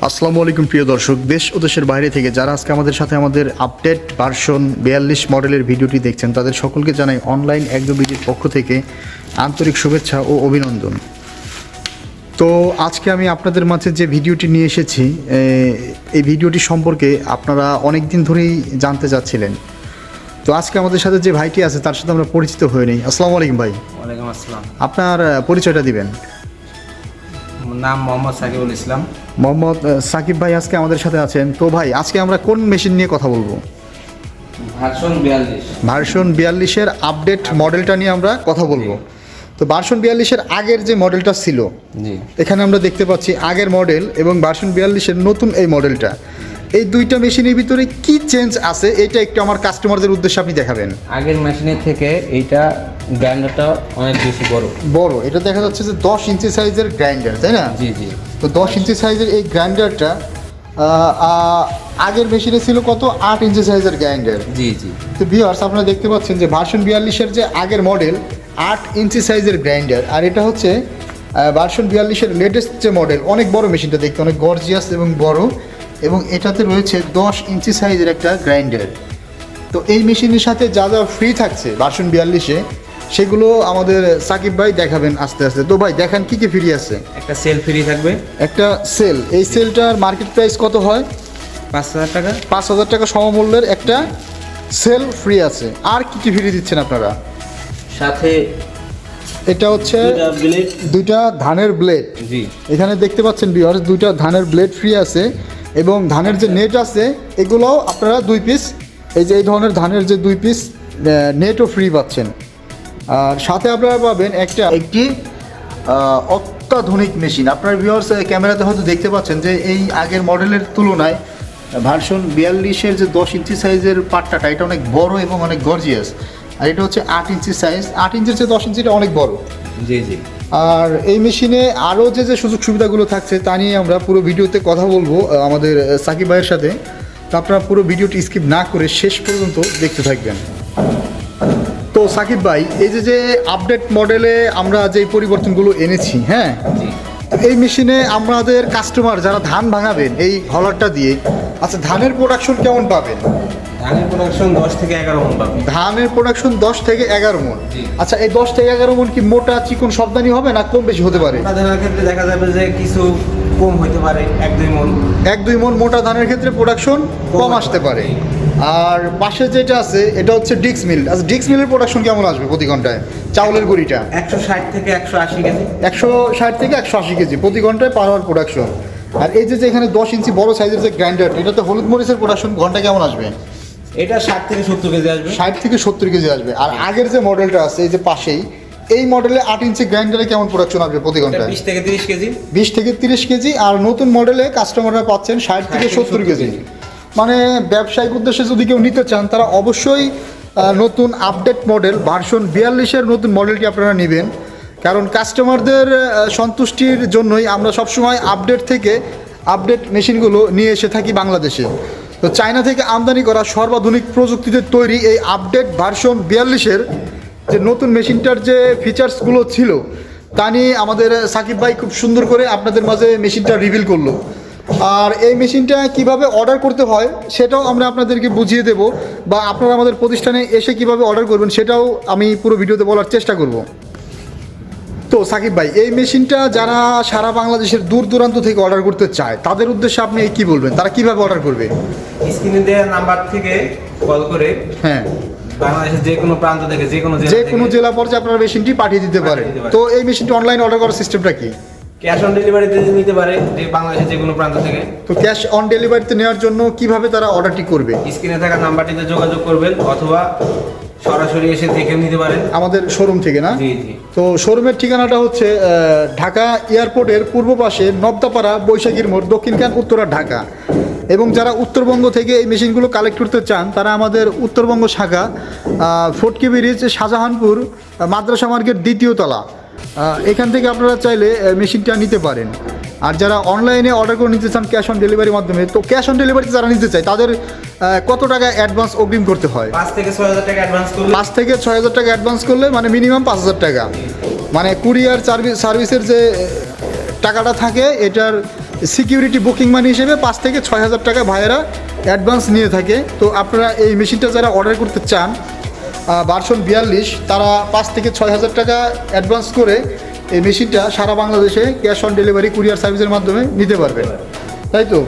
আসসালামু আলাইকুম প্রিয় দর্শক, দেশ ও দেশের বাইরে থেকে যারা আজকে আমাদের সাথে আমাদের আপডেট ভার্সন 42 মডেলের ভিডিওটি দেখছেন তাদের সকলকে জানাই অনলাইন একদবিডির পক্ষ থেকে আন্তরিক শুভেচ্ছা ও অভিনন্দন। তো আজকে আমি আপনাদের মাঝে যে ভিডিওটি নিয়ে এসেছি, এই ভিডিওটি সম্পর্কে আপনারা অনেক দিন ধরেই জানতে চাচ্ছিলেন। তো আজকে আমাদের সাথে যে ভাইটি আছে তার সাথে আমরা পরিচিত হয়ে নেই। আসসালামু আলাইকুম ভাই। ওয়ালাইকুম আসসালাম। আপনার পরিচয়টা দিবেন। নাম মোহাম্মদ সাকিবুল ইসলাম। মোহাম্মদ সাকিব ভাই আজকে আমাদের সাথে আছেন। তো ভাই আজকে আমরা কোন মেশিন নিয়ে কথা বলবো? ভার্সন 42-এর আপডেট মডেলটা নিয়ে আমরা কথা বলবো। তো ভার্সন 42-এর আগের যে মডেলটা ছিল, এখানে আমরা দেখতে পাচ্ছি আগের মডেল এবং ভার্সন 42-এর নতুন এই মডেলটা, এই দুইটা মেশিনের ভিতরে কি চেঞ্জ আছে এটা একটু আমার কাস্টমারদের উদ্দেশ্যে আপনি দেখাবেন। আগের মেশিনের থেকে এইটা গ্রাইন্ডারটা অনেক বেশি বড়। এটা দেখা যাচ্ছে যে 10 ইঞ্চি সাইজের গ্রাইন্ডার, তাই না? জি জি। তো 10 ইঞ্চি সাইজের এই গ্রাইন্ডারটা আগের মেশিনে ছিল কত? 8 ইঞ্চি সাইজের গ্রাইন্ডার। জি জি। তো ভিউয়ার্স আপনারা দেখতে পাচ্ছেন যে ভার্সন 42-এর যে আগের মডেল 8 ইঞ্চি সাইজের গ্রাইন্ডার, আর এটা হচ্ছে ভার্সন 42-এর লেটেস্ট যে মডেল। অনেক বড় মেশিনটা, দেখতে অনেক গর্জিয়াস এবং বড়, এবং এটাতে রয়েছে 10 ইঞ্চি সাইজের একটা গ্রাইন্ডার। তো এই মেশিনের সাথে যা যা ফ্রি থাকছে ভার্সন 42-এ সেগুলো আমাদের সাকিব ভাই দেখাবেন আস্তে আস্তে। তো ভাই দেখান কি কি ফ্রি আছে। একটা সেল ফ্রি থাকবে। একটা সেল, এই সেলটার মার্কেট প্রাইস কত হয়? 5,000 টাকা। 5,000 টাকা সমমূল্যের একটা সেল ফ্রি আছে। আর কি কি ফ্রি দিচ্ছেন আপনারা? সাথে এটা হচ্ছে দুইটা ধানের ব্লেড। জি। এখানে দেখতে পাচ্ছেন ভিউয়ার্স, দুইটা ধানের ব্লেড ফ্রি আছে, এবং ধানের যে নেট আছে এগুলোও আপনারা 2 পিস, এই যে এই ধরনের ধানের যে 2 পিস নেটও ফ্রি পাচ্ছেন। আর সাথে আপনারা পাবেন একটি অত্যাধুনিক মেশিন। আপনার ভিউয়ার্স ক্যামেরাতে হয়তো দেখতে পাচ্ছেন যে এই আগের মডেলের তুলনায় ভার্সন 42-এর যে 10 ইঞ্চি সাইজের পাট্টাটা এটা অনেক বড় এবং অনেক গর্জিয়াস। আর এটা হচ্ছে 8 ইঞ্চি সাইজ। 8 ইঞ্চির চেয়ে 10 ইঞ্চিটা অনেক বড়। জি জি। আর এই মেশিনে আরও যে যে সুযোগ সুবিধাগুলো থাকছে তা নিয়ে আমরা পুরো ভিডিওতে কথা বলবো আমাদের সাকিব ভাইয়ের সাথে। তো আপনারা পুরো ভিডিওটি স্কিপ না করে শেষ পর্যন্ত দেখতে থাকবেন। তো সাকিব ভাই, এই যে আপডেট মডেলে আমরা যে পরিবর্তনগুলো এনেছি, হ্যাঁ, তো এই মেশিনে আমাদের কাস্টমার যারা ধান ভাঙাবেন এই হলারটা দিয়ে, আচ্ছা ধানের প্রোডাকশন কেমন পাবেন? ধানের প্রোডাকশন 10 থেকে 11 মণ পাবেন। ধানের প্রোডাকশন 10 থেকে 11 মণ। আচ্ছা, এই 10 থেকে 11 মণ কি মোটা চিকন সবদানি হবে না কম বেশি হতে পারে? মোটা ধানের ক্ষেত্রে দেখা যাবে যে কিছু কম হতে পারে, 1-2 মণ। 1-2 মণ মোটা ধানের ক্ষেত্রে প্রোডাকশন কম আসতে পারে। আর পাশে যেটা আছে এটা হচ্ছে ডিক্স মিল। আচ্ছা, ডিক্স মিলের প্রোডাকশন কেমন আসবে প্রতি ঘন্টায়? চাউলের গুঁড়িটা 160 থেকে 180 কেজি। 160 থেকে 180 কেজি প্রতি ঘন্টায় পার আওয়ার প্রোডাকশন। আর এই যে এখানে 10 ইঞ্চি বড় সাইজের যে গ্রাইন্ডার, এটাতে হলুদ মরিচের প্রোডাকশন ঘন্টা কেমন আসবে? এটা 60 থেকে 70 কেজি আসবে। 60 থেকে 70 কেজি আসবে। আর আগের যে মডেলটা আছে এই যে পাশেই, এই মডেলে 8 ইঞ্চি গ্রাইন্ডারে কেমন প্রোডাকশন আসবে প্রতি ঘন্টায়? 20 থেকে 30 কেজি। 20 থেকে 30 কেজি। আর নতুন মডেলে কাস্টমাররা পাচ্ছেন 60 থেকে 70 কেজি। মানে ব্যবসায়িক উদ্দেশ্যে যদি কেউ নিতে চান তারা অবশ্যই নতুন আপডেট মডেল ভার্সন 42-এর নতুন মডেলটি আপনারা নেবেন। কারণ কাস্টমারদের সন্তুষ্টির জন্যই আমরা সবসময় আপডেট থেকে আপডেট মেশিনগুলো নিয়ে এসে থাকি বাংলাদেশে। তো চায়না থেকে আমদানি করা সর্বাধুনিক প্রযুক্তিতে তৈরি এই আপডেট ভার্সন 42-এর যে নতুন মেশিনটার যে ফিচার্সগুলো ছিল তা নিয়ে আমাদের সাকিব ভাই খুব সুন্দর করে আপনাদের মাঝে মেশিনটা রিভিল করলো। আর এই মেশিনটা কিভাবে অর্ডার করতে হয় সেটাও আমরা আপনাদেরকে বুঝিয়ে দেব, বা আপনারা আমাদের প্রতিষ্ঠানে এসে কিভাবে অর্ডার করবেন সেটাও আমি পুরো ভিডিওতে বলার চেষ্টা করব। তো সাকিব ভাই, এই মেশিনটা যারা সারা বাংলাদেশের দূর দূরান্ত থেকে অর্ডার করতে চায় তাদের উদ্দেশ্যে আপনি কি বলবেন? তারা কিভাবে অর্ডার করবে? স্ক্রিনে দেওয়া নাম্বার থেকে কল করে, হ্যাঁ, বাংলাদেশের যে কোনো প্রান্ত থেকে যে কোনো জেলা পর্যায়ে আপনারা মেশিনটি পাঠিয়ে দিতে পারেন। তো এই মেশিনটি অনলাইন অর্ডার করার সিস্টেমটা কি? ক্যাশ অন ডেলিভারিতে নিতে পারে, যে বাংলাদেশের যে কোনো প্রান্ত থেকে। তো ক্যাশ অন ডেলিভারিতে নেওয়ার জন্য কিভাবে তারা অর্ডারটি করবে? স্ক্রিনে থাকা নাম্বারটিতে যোগাযোগ করবেন, অথবা সরাসরি এসে দেখে নিতে পারেন আমাদের শোরুম থেকে, না? জি জি। তো শোরুমের ঠিকানাটা হচ্ছে ঢাকা এয়ারপোর্টের পূর্ব পাশে নবদাপাড়া, বৈশাখীর মোড়, দক্ষিণখান, উত্তরা, ঢাকা। এবং যারা উত্তরবঙ্গ থেকে এই মেশিনগুলো কালেক্ট করতে চান তারা আমাদের উত্তরবঙ্গ শাখা, ফটকি ব্রিজ, শাহজাহানপুর মাদ্রাসা মার্কেট, 2য় তলা, এখান থেকে আপনারা চাইলে মেশিনটা নিতে পারেন। আর যারা অনলাইনে অর্ডার করে নিতে চান ক্যাশ অন ডেলিভারির মাধ্যমে, তো ক্যাশ অন ডেলিভারিতে যারা নিতে চায় তাদের কত টাকা অ্যাডভান্স অগ্রিম করতে হয়? 5 থেকে 6,000 টাকা অ্যাডভান্স করলে, 5 থেকে 6,000 টাকা অ্যাডভান্স করলে মানে মিনিমাম 5,000 টাকা, মানে কুরিয়ার সার্ভিসের যে টাকাটা থাকে এটার সিকিউরিটি বুকিং মানি হিসেবে 5 থেকে 6,000 টাকা ভাইয়েরা অ্যাডভান্স নিয়ে থাকে। তো আপনারা এই মেশিনটা যারা অর্ডার করতে চান ভার্সন 42, তারা 5 থেকে 6,000 টাকা অ্যাডভান্স করে এই মেশিনটা সারা বাংলাদেশে ক্যাশ অন ডেলিভারি কুরিয়ার সার্ভিসের মাধ্যমে নিতে পারবে, তাই তো?